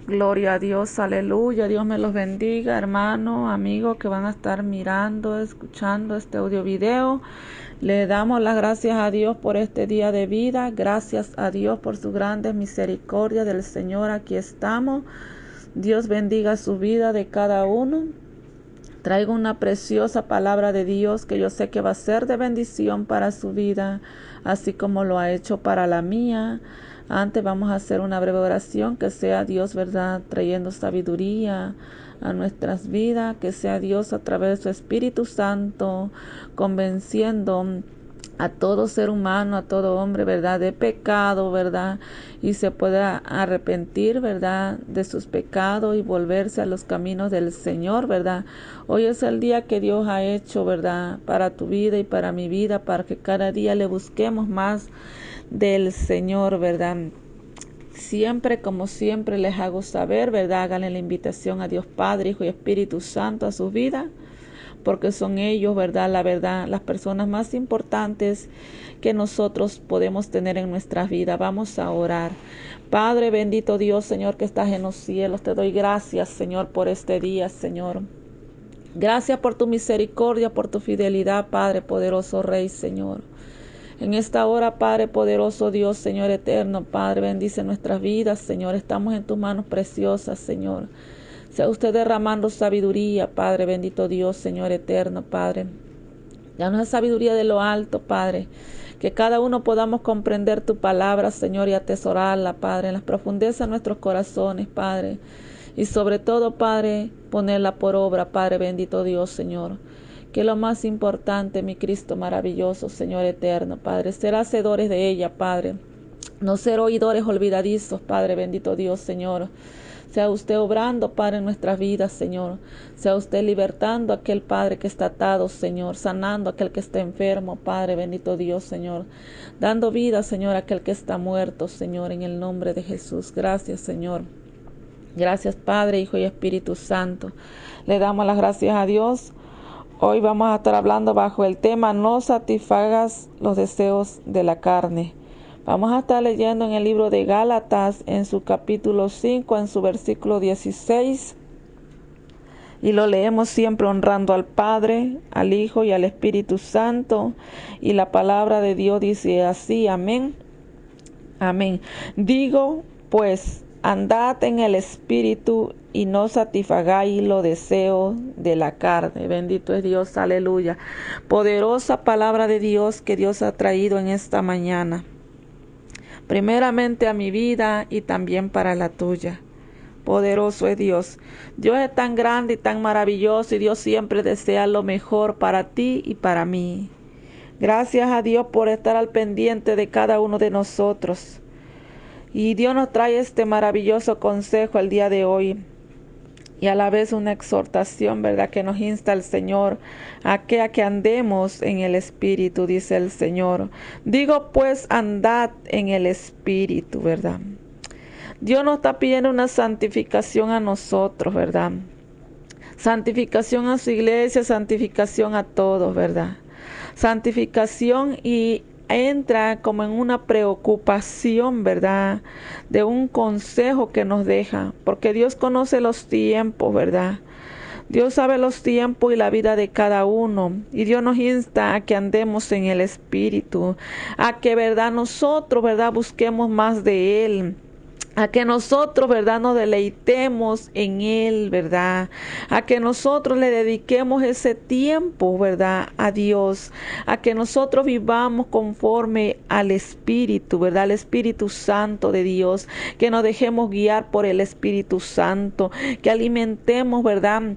Gloria a Dios, aleluya. Dios me los bendiga, hermano, amigo que van a estar mirando, escuchando este audio video. Le damos las gracias a Dios por este día de vida. Gracias a Dios por su grande misericordia del Señor. Aquí estamos. Dios bendiga su vida de cada uno. Traigo una preciosa palabra de Dios que yo sé que va a ser de bendición para su vida, así como lo ha hecho para la mía. Antes vamos a hacer una breve oración, que sea Dios, ¿verdad?, trayendo sabiduría a nuestras vidas, que sea Dios a través de su Espíritu Santo, convenciendo a todo ser humano, a todo hombre, ¿verdad?, de pecado, ¿verdad?, y se pueda arrepentir, ¿verdad?, de sus pecados y volverse a los caminos del Señor, ¿verdad? Hoy es el día que Dios ha hecho, ¿verdad?, para tu vida y para mi vida, para que cada día le busquemos más del Señor, ¿verdad? Siempre, como siempre, les hago saber, ¿verdad? Háganle la invitación a Dios Padre, Hijo y Espíritu Santo a su vida, porque son ellos, ¿verdad?, las personas más importantes que nosotros podemos tener en nuestras vidas. Vamos a orar. Padre bendito Dios, Señor, que estás en los cielos, te doy gracias, Señor, por este día, Señor. Gracias por tu misericordia, por tu fidelidad, Padre poderoso, Rey, Señor. En esta hora, Padre poderoso, Dios, Señor eterno, Padre, bendice nuestras vidas, Señor. Estamos en tus manos preciosas, Señor. Sea usted derramando sabiduría, Padre bendito Dios, Señor eterno, Padre. Danos la sabiduría de lo alto, Padre. Que cada uno podamos comprender tu palabra, Señor, y atesorarla, Padre, en las profundezas de nuestros corazones, Padre. Y sobre todo, Padre, ponerla por obra, Padre bendito Dios, Señor. Que lo más importante, mi Cristo maravilloso, Señor eterno, Padre, ser hacedores de ella, Padre. No ser oidores olvidadizos, Padre bendito Dios, Señor. Sea usted obrando, Padre, en nuestras vidas, Señor. Sea usted libertando a aquel Padre que está atado, Señor. Sanando a aquel que está enfermo, Padre bendito Dios, Señor. Dando vida, Señor, a aquel que está muerto, Señor, en el nombre de Jesús. Gracias, Señor. Gracias, Padre, Hijo y Espíritu Santo. Le damos las gracias a Dios. Hoy vamos a estar hablando bajo el tema no satisfagas los deseos de la carne. Vamos a estar leyendo en el libro de Gálatas, en su capítulo 5, en su versículo 16. Y lo leemos siempre honrando al Padre, al Hijo y al Espíritu Santo. Y la palabra de Dios dice así, amén. Amén. Digo, pues, andad en el Espíritu y no satisfagáis los deseos de la carne. Bendito es Dios, aleluya. Poderosa palabra de Dios que Dios ha traído en esta mañana. Primeramente a mi vida y también para la tuya. Poderoso es Dios. Dios es tan grande y tan maravilloso y Dios siempre desea lo mejor para ti y para mí. Gracias a Dios por estar al pendiente de cada uno de nosotros. Y Dios nos trae este maravilloso consejo el día de hoy. Y a la vez una exhortación, ¿verdad?, que nos insta el Señor a que andemos en el Espíritu, dice el Señor. Digo pues, andad en el Espíritu, ¿verdad? Dios nos está pidiendo una santificación a nosotros, ¿verdad? Santificación a su iglesia, santificación a todos, ¿verdad? Santificación y entra como en una preocupación, ¿verdad?, de un consejo que nos deja, porque Dios conoce los tiempos, ¿verdad? Dios sabe los tiempos y la vida de cada uno, y Dios nos insta a que andemos en el Espíritu, a que, ¿verdad?, nosotros, ¿verdad?, busquemos más de Él, a que nosotros, ¿verdad?, nos deleitemos en Él, ¿verdad?, a que nosotros le dediquemos ese tiempo, ¿verdad?, a Dios, a que nosotros vivamos conforme al Espíritu, ¿verdad?, al Espíritu Santo de Dios, que nos dejemos guiar por el Espíritu Santo, que alimentemos, ¿verdad?,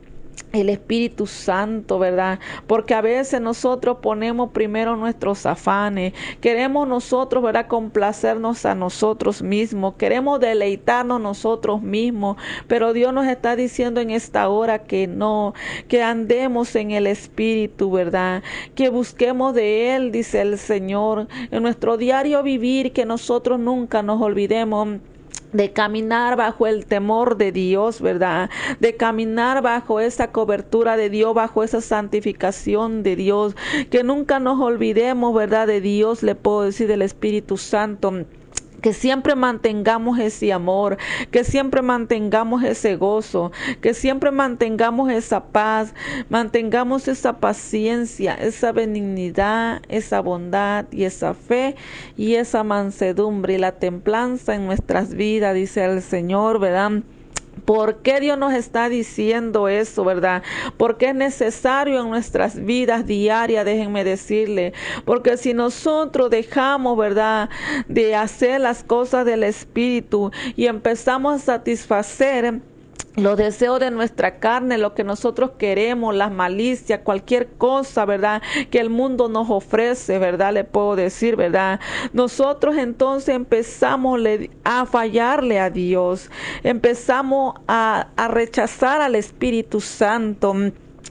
el Espíritu Santo, ¿verdad? Porque a veces nosotros ponemos primero nuestros afanes, queremos nosotros, ¿verdad?, complacernos a nosotros mismos, queremos deleitarnos nosotros mismos, pero Dios nos está diciendo en esta hora que no, que andemos en el Espíritu, ¿verdad?, que busquemos de Él, dice el Señor, en nuestro diario vivir, que nosotros nunca nos olvidemos de caminar bajo el temor de Dios, ¿verdad? De caminar bajo esa cobertura de Dios, bajo esa santificación de Dios, que nunca nos olvidemos, ¿verdad?, de Dios, le puedo decir, del Espíritu Santo, Que siempre mantengamos ese amor, que siempre mantengamos ese gozo, que siempre mantengamos esa paz, mantengamos esa paciencia, esa benignidad, esa bondad y esa fe y esa mansedumbre y la templanza en nuestras vidas, dice el Señor, ¿verdad? ¿Por qué Dios nos está diciendo eso, verdad? Porque es necesario en nuestras vidas diarias, déjenme decirle. Porque si nosotros dejamos, verdad, de hacer las cosas del Espíritu y empezamos a satisfacer los deseos de nuestra carne, lo que nosotros queremos, las malicias, cualquier cosa, ¿verdad? Que el mundo nos ofrece, ¿verdad? Le puedo decir, ¿verdad? Nosotros entonces empezamos a fallarle a Dios, empezamos a rechazar al Espíritu Santo.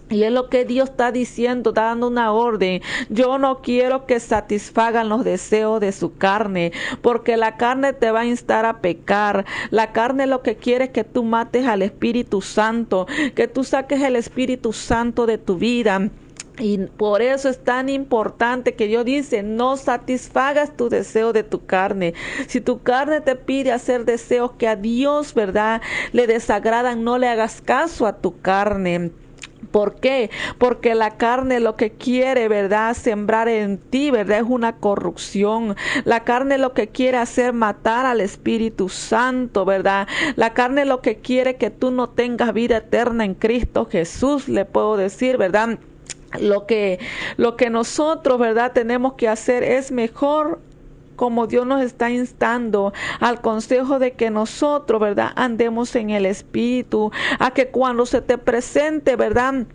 Y es lo que Dios está diciendo, está dando una orden. Yo no quiero que satisfagan los deseos de su carne, porque la carne te va a instar a pecar. La carne lo que quiere es que tú mates al Espíritu Santo, que tú saques el Espíritu Santo de tu vida. Y por eso es tan importante que Dios dice, no satisfagas tu deseo de tu carne. Si tu carne te pide hacer deseos que a Dios, ¿verdad?, le desagradan, no le hagas caso a tu carne. ¿Por qué? Porque la carne lo que quiere, ¿verdad?, sembrar en ti, ¿verdad?, es una corrupción. La carne lo que quiere hacer matar al Espíritu Santo, ¿verdad? La carne lo que quiere que tú no tengas vida eterna en Cristo Jesús, le puedo decir, ¿verdad? Lo que nosotros, ¿verdad?, tenemos que hacer es mejor, como Dios nos está instando al consejo de que nosotros, ¿verdad?, andemos en el Espíritu, a que cuando se te presente, ¿verdad?,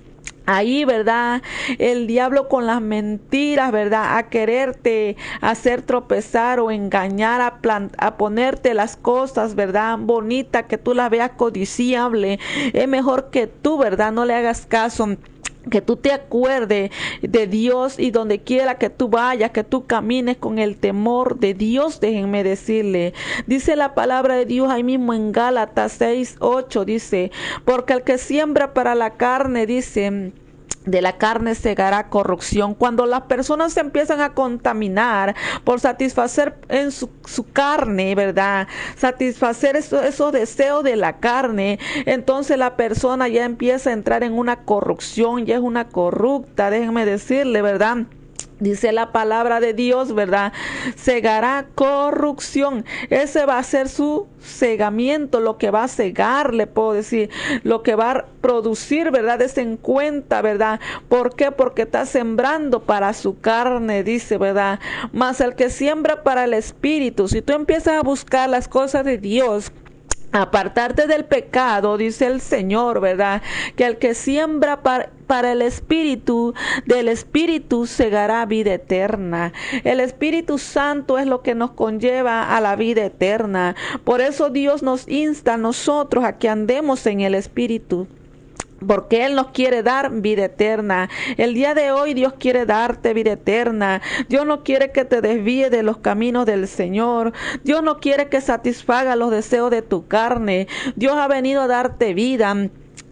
ahí, ¿verdad?, el diablo con las mentiras, ¿verdad?, a quererte hacer tropezar o engañar, a ponerte las cosas, ¿verdad?, bonitas, que tú las veas codiciable, es mejor que tú, ¿verdad?, no le hagas caso. Que tú te acuerdes de Dios y donde quiera que tú vayas, que tú camines con el temor de Dios, déjenme decirle. Dice la palabra de Dios ahí mismo en Gálatas 6:8, dice, porque el que siembra para la carne, dice, de la carne segará corrupción. Cuando las personas se empiezan a contaminar por satisfacer en su carne, ¿verdad?, satisfacer esos deseos de la carne, entonces la persona ya empieza a entrar en una corrupción, ya es una corrupta, déjenme decirle, ¿verdad? Dice la palabra de Dios, ¿verdad? Cegará corrupción. Ese va a ser su cegamiento, lo que va a cegar, le puedo decir, lo que va a producir, ¿verdad?, des en cuenta, ¿verdad? ¿Por qué? Porque está sembrando para su carne, dice, ¿verdad? Mas el que siembra para el Espíritu, si tú empiezas a buscar las cosas de Dios, apartarte del pecado, dice el Señor, ¿verdad?, que el que siembra para el Espíritu, del Espíritu segará vida eterna. El Espíritu Santo es lo que nos conlleva a la vida eterna. Por eso Dios nos insta a nosotros a que andemos en el Espíritu, porque Él nos quiere dar vida eterna. El día de hoy Dios quiere darte vida eterna. Dios no quiere que te desvíes de los caminos del Señor. Dios no quiere que satisfaga los deseos de tu carne. Dios ha venido a darte vida.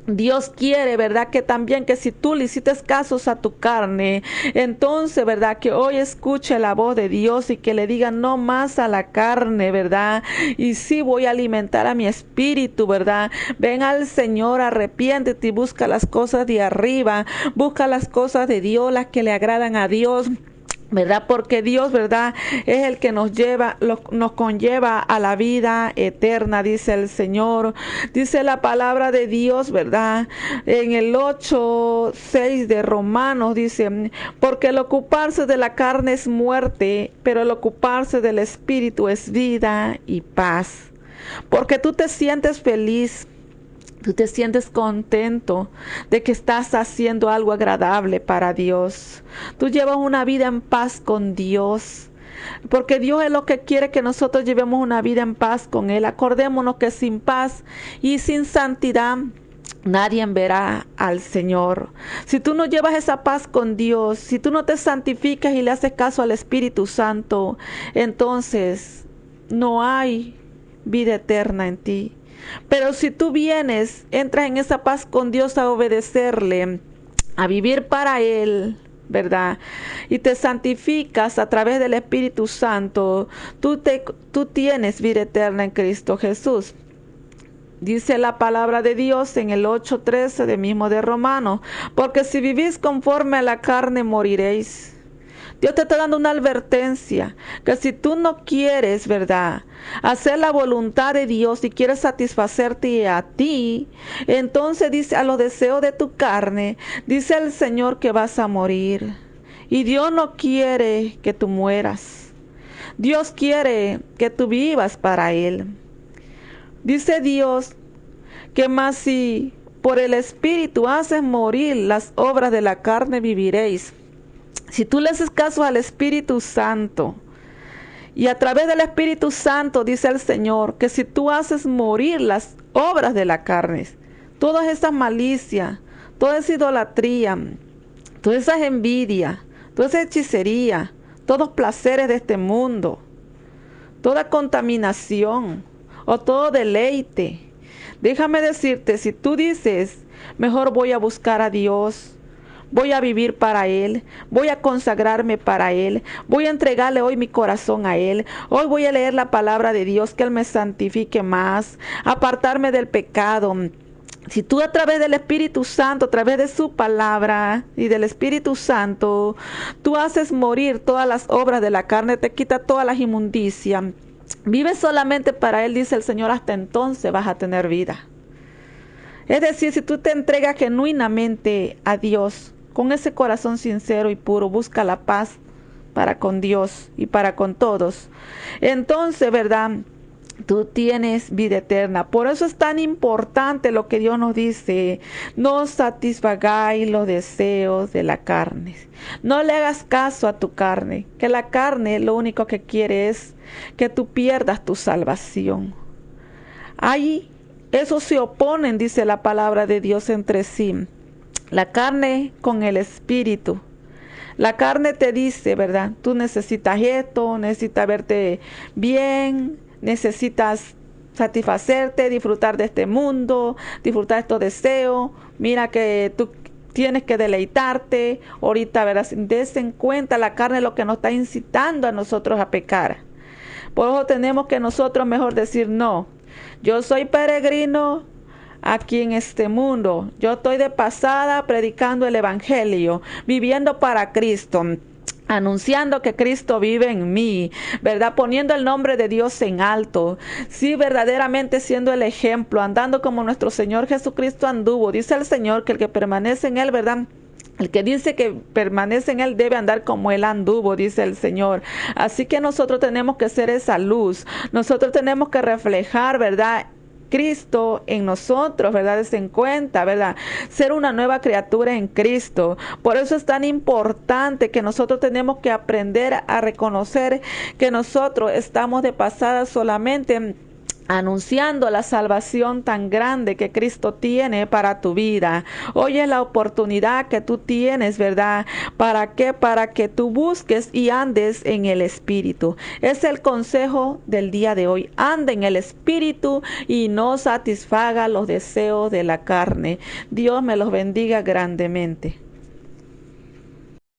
Dios quiere, ¿verdad?, que también que si tú le hiciste casos a tu carne, entonces, ¿verdad?, que hoy escuche la voz de Dios y que le diga no más a la carne, ¿verdad? Y sí voy a alimentar a mi espíritu, ¿verdad? Ven al Señor, arrepiéntete y busca las cosas de arriba, busca las cosas de Dios, las que le agradan a Dios, ¿verdad? Porque Dios, ¿verdad?, es el que nos conlleva a la vida eterna, dice el Señor. Dice la palabra de Dios, ¿verdad?, en el 8:6 de Romanos, dice, porque el ocuparse de la carne es muerte, pero el ocuparse del Espíritu es vida y paz. Porque tú te sientes feliz, tú te sientes contento de que estás haciendo algo agradable para Dios. Tú llevas una vida en paz con Dios. Porque Dios es lo que quiere, que nosotros llevemos una vida en paz con Él. Acordémonos que sin paz y sin santidad nadie verá al Señor. Si tú no llevas esa paz con Dios, si tú no te santificas y le haces caso al Espíritu Santo, entonces no hay vida eterna en ti. Pero si tú vienes, entras en esa paz con Dios a obedecerle, a vivir para Él, ¿verdad? Y te santificas a través del Espíritu Santo, tú tienes vida eterna en Cristo Jesús. Dice la palabra de Dios en el 8:13 de mismo de Romanos, porque si vivís conforme a la carne moriréis. Dios te está dando una advertencia, que si tú no quieres, ¿verdad?, hacer la voluntad de Dios y quieres satisfacerte a ti, entonces dice a los deseos de tu carne, dice el Señor que vas a morir. Y Dios no quiere que tú mueras. Dios quiere que tú vivas para Él. Dice Dios que más si por el Espíritu haces morir las obras de la carne, viviréis. Si tú le haces caso al Espíritu Santo, y a través del Espíritu Santo dice el Señor que si tú haces morir las obras de la carne, todas esas malicias, toda esa idolatría, todas esas envidias, toda esa hechicería, todos placeres de este mundo, toda contaminación o todo deleite. Déjame decirte, si tú dices, mejor voy a buscar a Dios, voy a vivir para Él, voy a consagrarme para Él, voy a entregarle hoy mi corazón a Él, hoy voy a leer la palabra de Dios, que Él me santifique más, apartarme del pecado. Si tú a través del Espíritu Santo, a través de su palabra y del Espíritu Santo, tú haces morir todas las obras de la carne, te quita todas las inmundicias, vive solamente para Él, dice el Señor, hasta entonces vas a tener vida. Es decir, si tú te entregas genuinamente a Dios, con ese corazón sincero y puro, busca la paz para con Dios y para con todos, entonces, ¿verdad?, tú tienes vida eterna. Por eso es tan importante lo que Dios nos dice: no satisfagáis los deseos de la carne. No le hagas caso a tu carne, que la carne lo único que quiere es que tú pierdas tu salvación. Ahí, eso se oponen, dice la palabra de Dios, entre sí. La carne con el espíritu. La carne te dice, ¿verdad?, tú necesitas esto, necesitas verte bien, necesitas satisfacerte, disfrutar de este mundo, disfrutar de estos deseos. Mira que tú tienes que deleitarte. Ahorita, ¿verdad?, des en cuenta, la carne es lo que nos está incitando a nosotros a pecar. Por eso tenemos que nosotros mejor decir: no, yo soy peregrino aquí en este mundo. Yo estoy de pasada predicando el Evangelio, viviendo para Cristo, anunciando que Cristo vive en mí, ¿verdad?, poniendo el nombre de Dios en alto. Sí, verdaderamente siendo el ejemplo, andando como nuestro Señor Jesucristo anduvo. Dice el Señor que el que permanece en Él, ¿verdad?, el que dice que permanece en Él debe andar como Él anduvo, dice el Señor. Así que nosotros tenemos que ser esa luz. Nosotros tenemos que reflejar, ¿verdad?, Cristo en nosotros, ¿verdad?, des en cuenta, ¿verdad?, ser una nueva criatura en Cristo. Por eso es tan importante que nosotros tenemos que aprender a reconocer que nosotros estamos de pasada solamente anunciando la salvación tan grande que Cristo tiene para tu vida. Hoy es la oportunidad que tú tienes, ¿verdad? ¿Para qué? Para que tú busques y andes en el Espíritu. Es el consejo del día de hoy. Anda en el Espíritu y no satisfaga los deseos de la carne. Dios me los bendiga grandemente.